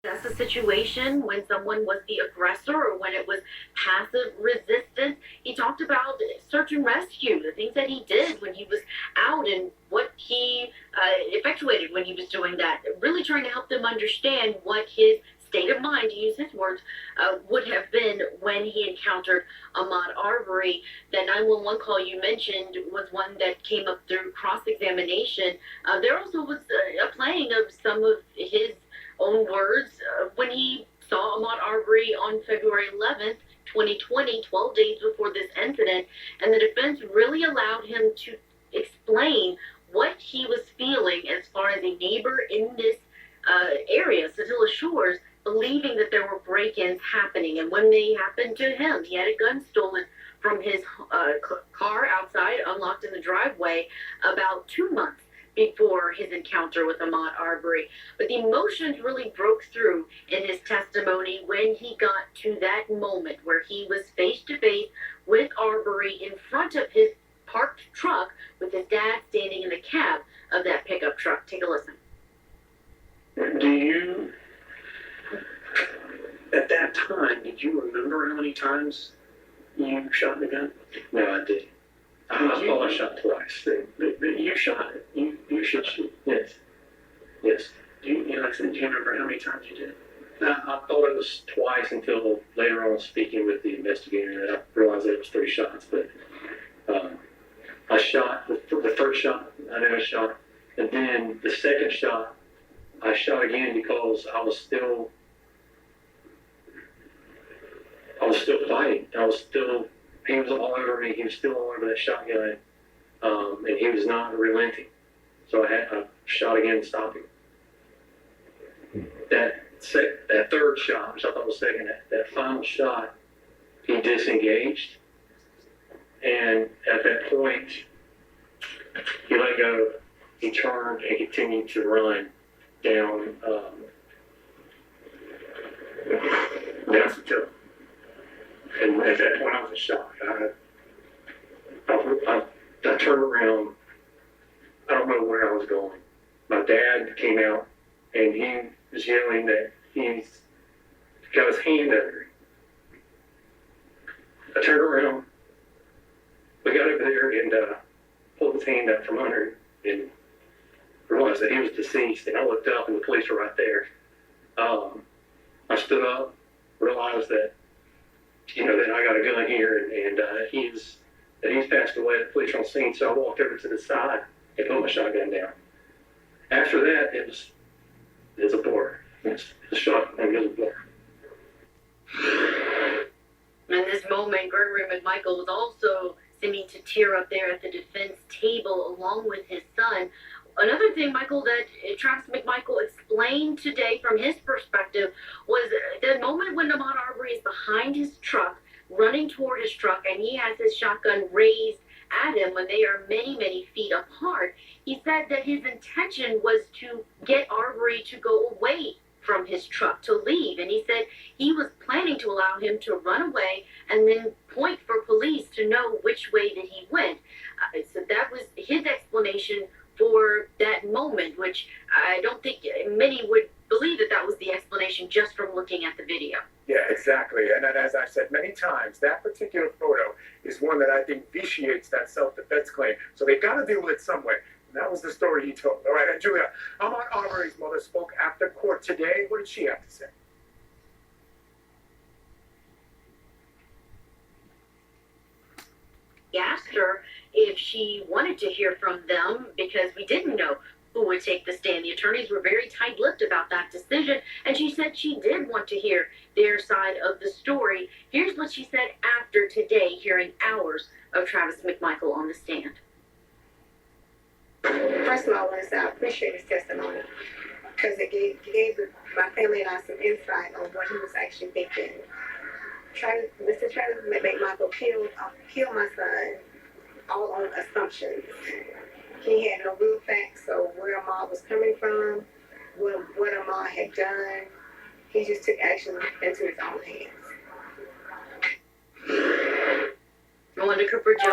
That's a situation when someone was the aggressor or when it was passive resistance. He talked about search and rescue, the things that he did when he was out and what he effectuated when he was doing that, really trying to help them understand what his state of mind, to use his words, would have been when he encountered Ahaumd Arbery. The 911 call you mentioned was one that came up through cross-examination. There also was a playing of some of his own words when he saw Ahaumd Arbery on February 11th, 2020, 12 days before this incident, and the defense really allowed him to explain what he was feeling as far as a neighbor in this area, Satilla Shores, believing that there were break-ins happening. And when they happened to him, he had a gun stolen from his car outside, unlocked in the driveway, about 2 months before his encounter with Ahaumd Arbery. But the emotions really broke through in his testimony when he got to that moment where he was face-to-face with Arbery in front of his parked truck with his dad standing in the cab of that pickup truck. Take a listen. Do you, at that time, did you remember how many times you shot the gun? No, I didn't. I shot twice. But you shot it. You should shoot. Yes. Yes. Do you remember how many times you did? I thought it was twice until later on speaking with the investigator that I realized that it was 3 shots. But I shot the first shot. I know I shot, and then the second shot I shot again because I was still fighting. He was all over me. He was still all over that shotgun, and he was not relenting. So I shot again to stop him. That third shot, which I thought was second, that final shot, he disengaged, and at that point, he let go. He turned and continued to run down Satilla. And at that point, I was in shock. I turned around. I don't know where I was going. My dad came out, and he was yelling that he's got his hand under him. I turned around. We got over there and pulled his hand out from under him and realized that he was deceased. And I looked up, and the police were right there. I stood up, realized that that I got a gun here, and he's passed away. The police were on scene, so I walked over to the side and put my shotgun down. After that, it was a blur. The shotgun was a blur. In this moment, Gregory McMichael was also seeming to tear up there at the defense table along with his son. Another thing, Michael, that Travis McMichael explained today from his perspective was the moment when Ahaumd Arbery is behind his truck, running toward his truck, and he has his shotgun raised at him when they are many, many feet apart. He said that his intention was to get Arbery to go away from his truck, to leave. And he said he was planning to allow him to run away and then point for police to know which way that he went. So that was his explanation for that moment, which I don't think many would believe that was the explanation just from looking at the video. Yeah, exactly. And as I've said many times, that particular photo is one that I think vitiates that self-defense claim. So they got to deal with it some way. And that was the story he told. All right, and Julia, Ahaumd Arbery's mother spoke after court today. What did she have to say? He asked her if she wanted to hear from them because we didn't know who would take the stand. The attorneys were very tight-lipped about that decision, and she said she did want to hear their side of the story. Here's what she said after today, hearing hours of Travis McMichael on the stand. First of all, I want to say I appreciate his testimony because it gave my family and I some insight on what he was actually thinking. Mr. Travis McMichael killed my son all on assumptions. He had no real facts, so where Ahaumd was coming from, what Ahaumd had done, he just took action into his own hands. Melinda Cooper Jones.